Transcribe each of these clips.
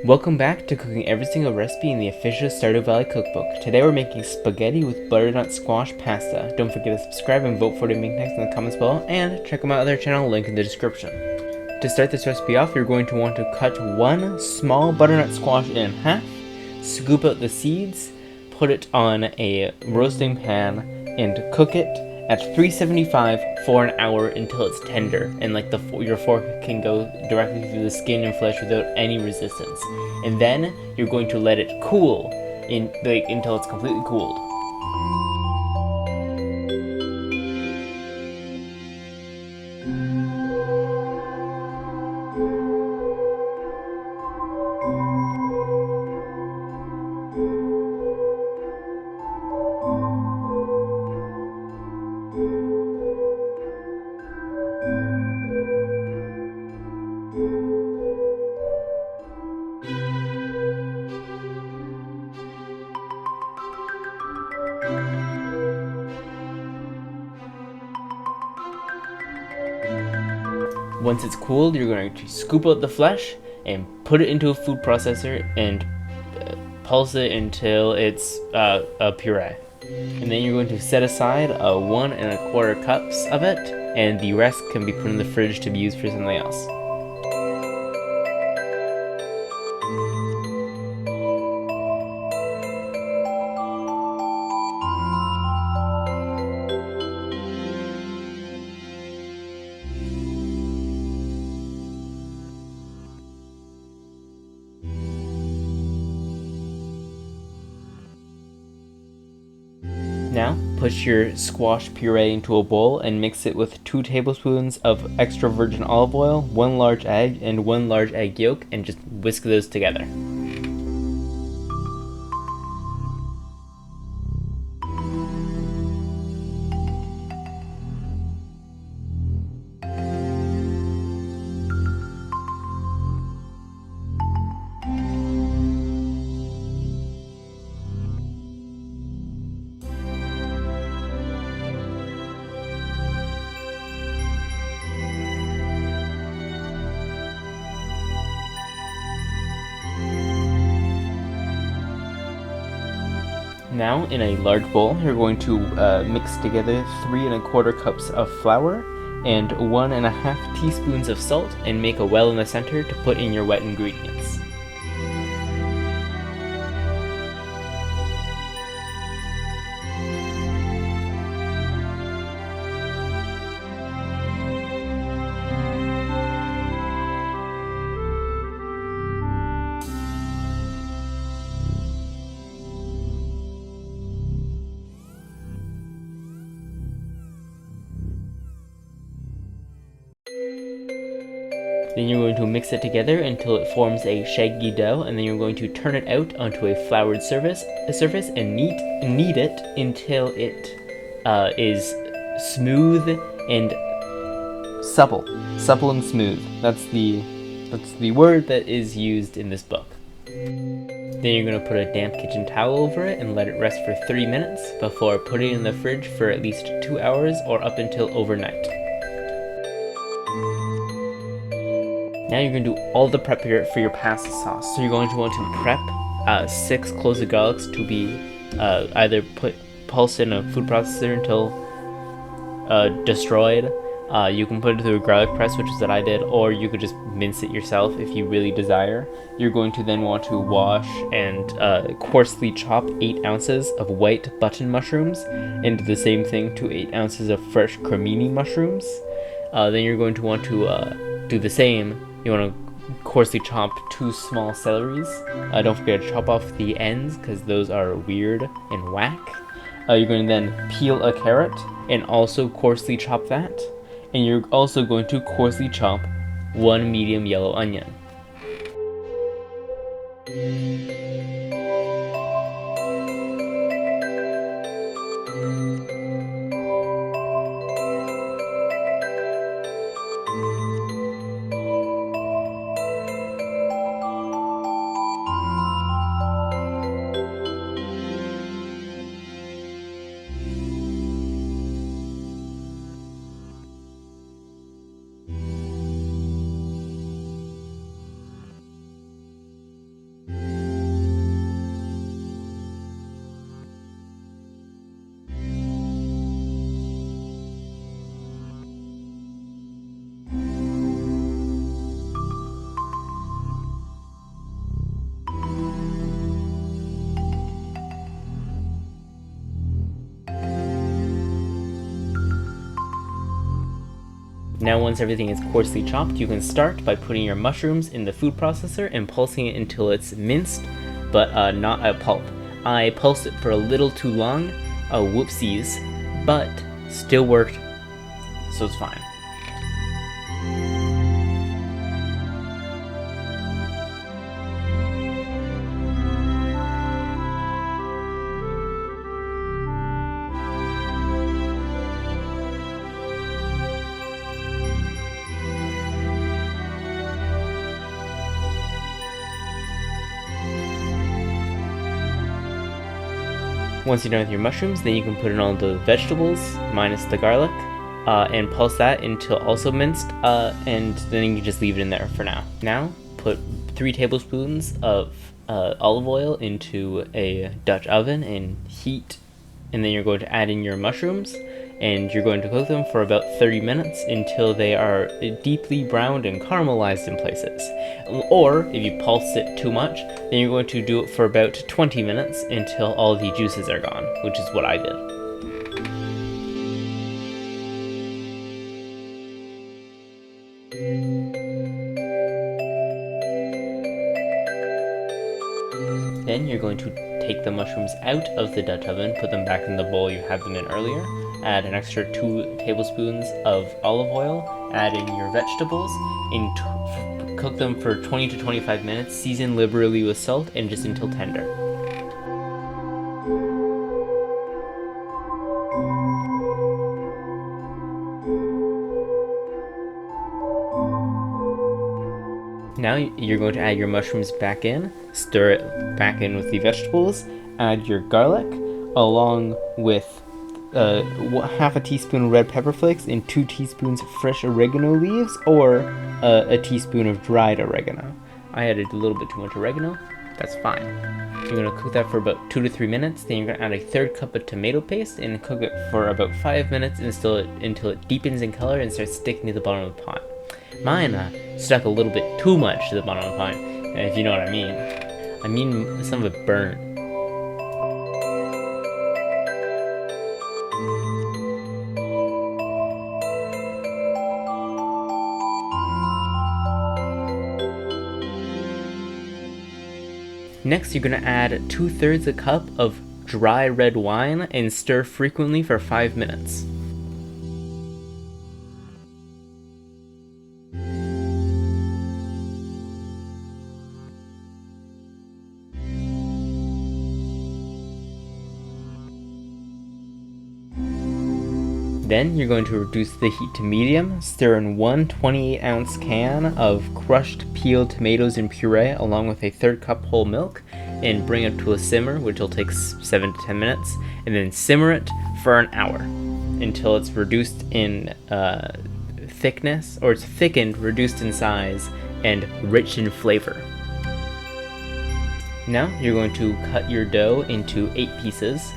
Welcome back to cooking every single recipe in the official Stardew Valley cookbook. Today we're making spaghetti with butternut squash pasta. Don't forget to subscribe and vote for what to make next in the comments below, and check out my other channel, link in the description. To start this recipe off, you're going to want to cut one small butternut squash in half, scoop out the seeds, put it on a roasting pan, and cook it at 375 for an hour until it's tender and your fork can go directly through the skin and flesh without any resistance. And then you're going to let it cool until it's completely cooled. Once it's cooled, you're going to scoop out the flesh and put it into a food processor and pulse it until it's a puree. And then you're going to set aside 1 1/4 cups of it, and the rest can be put in the fridge to be used for something else. Now, put your squash puree into a bowl and mix it with 2 tablespoons of extra virgin olive oil, 1 large egg, and 1 large egg yolk, and just whisk those together. Now, in a large bowl, you're going to mix together 3 1/4 cups of flour and 1 1/2 teaspoons of salt, and make a well in the center to put in your wet ingredients. Then you're going to mix it together until it forms a shaggy dough, and then you're going to turn it out onto a floured surface and knead it until it is smooth and supple and smooth. That's the word that is used in this book. Then you're going to put a damp kitchen towel over it and let it rest for 30 minutes before putting it in the fridge for at least 2 hours or up until overnight. Now you're going to do all the prep here for your pasta sauce. So you're going to want to prep 6 cloves of garlics to be either pulsed in a food processor until destroyed. You can put it through a garlic press, which is what I did, or you could just mince it yourself if you really desire. You're going to then want to wash and coarsely chop 8 ounces of white button mushrooms, and do the same thing to 8 ounces of fresh cremini mushrooms. Then you're going to want to do the same. You want to coarsely chop 2 small celeries. Don't forget to chop off the ends, because those are weird and whack. You're going to then peel a carrot and also coarsely chop that. And you're also going to coarsely chop 1 medium yellow onion. Now once everything is coarsely chopped, you can start by putting your mushrooms in the food processor and pulsing it until it's minced, but not a pulp. I pulsed it for a little too long, whoopsies, but still worked, so it's fine. Once you're done with your mushrooms, then you can put in all the vegetables, minus the garlic, and pulse that until also minced, and then you can just leave it in there for now. Now, put 3 tablespoons of olive oil into a Dutch oven and heat, and then you're going to add in your mushrooms, and you're going to cook them for about 30 minutes until they are deeply browned and caramelized in places. Or, if you pulse it too much, then you're going to do it for about 20 minutes until all the juices are gone, which is what I did. Then you're going to take the mushrooms out of the Dutch oven, put them back in the bowl you had them in earlier, add an extra 2 tablespoons of olive oil, add in your vegetables, cook them for 20 to 25 minutes, season liberally with salt, and just until tender. Now you're going to add your mushrooms back in, stir it back in with the vegetables, add your garlic, along with half a teaspoon red pepper flakes and 2 teaspoons fresh oregano leaves, or a teaspoon of dried oregano. I added a little bit too much oregano, that's fine. You're going to cook that for about 2 to 3 minutes, then you're going to add a 1/3 cup of tomato paste and cook it for about 5 minutes until it deepens in color and starts sticking to the bottom of the pot. Mine stuck a little bit too much to the bottom of the pot, if you know what I mean. I mean, some of it burned. Next, you're going to add 2/3 a cup of dry red wine and stir frequently for 5 minutes. Then you're going to reduce the heat to medium, stir in 1 28-ounce can of crushed peeled tomatoes and puree along with a 1/3 cup whole milk, and bring it to a simmer, which will take 7 to 10 minutes, and then simmer it for an hour until it's reduced in thickness, or it's thickened, reduced in size, and rich in flavor. Now you're going to cut your dough into 8 pieces,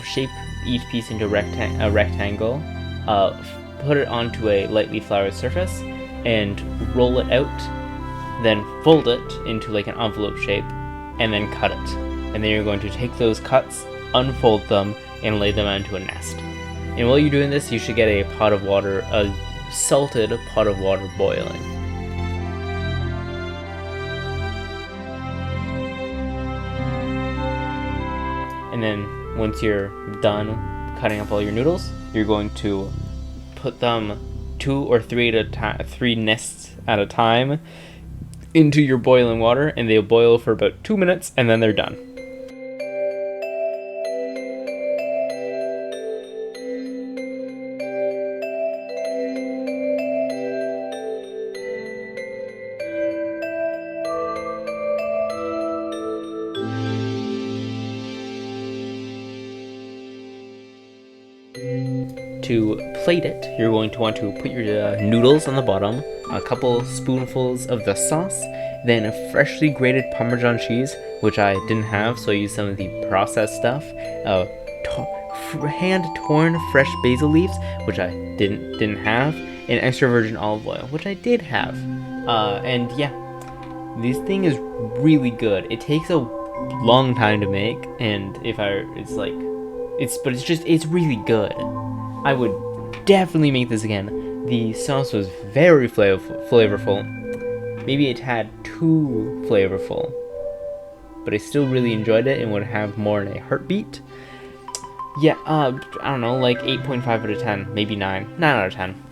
shape each piece into a rectangle, put it onto a lightly floured surface, and roll it out, then fold it into like an envelope shape, and then cut it. And then you're going to take those cuts, unfold them, and lay them onto a nest. And while you're doing this, you should get a pot of water, a salted pot of water boiling. And then once you're done cutting up all your noodles, you're going to put them 2 or 3 nests at a time into your boiling water, and they'll boil for about 2 minutes, and then they're done. To plate it, you're going to want to put your noodles on the bottom, a couple spoonfuls of the sauce, then freshly grated Parmesan cheese, which I didn't have, so I used some of the processed stuff, hand-torn fresh basil leaves, which I didn't have, and extra virgin olive oil, which I did have. And yeah, this thing is really good. It takes a long time to make, and it's really good. I would definitely make this again. The sauce was very flavorful. Maybe a tad too flavorful, but I still really enjoyed it and would have more in a heartbeat. Yeah, I don't know, like 8.5 out of 10, maybe 9. 9 out of 10.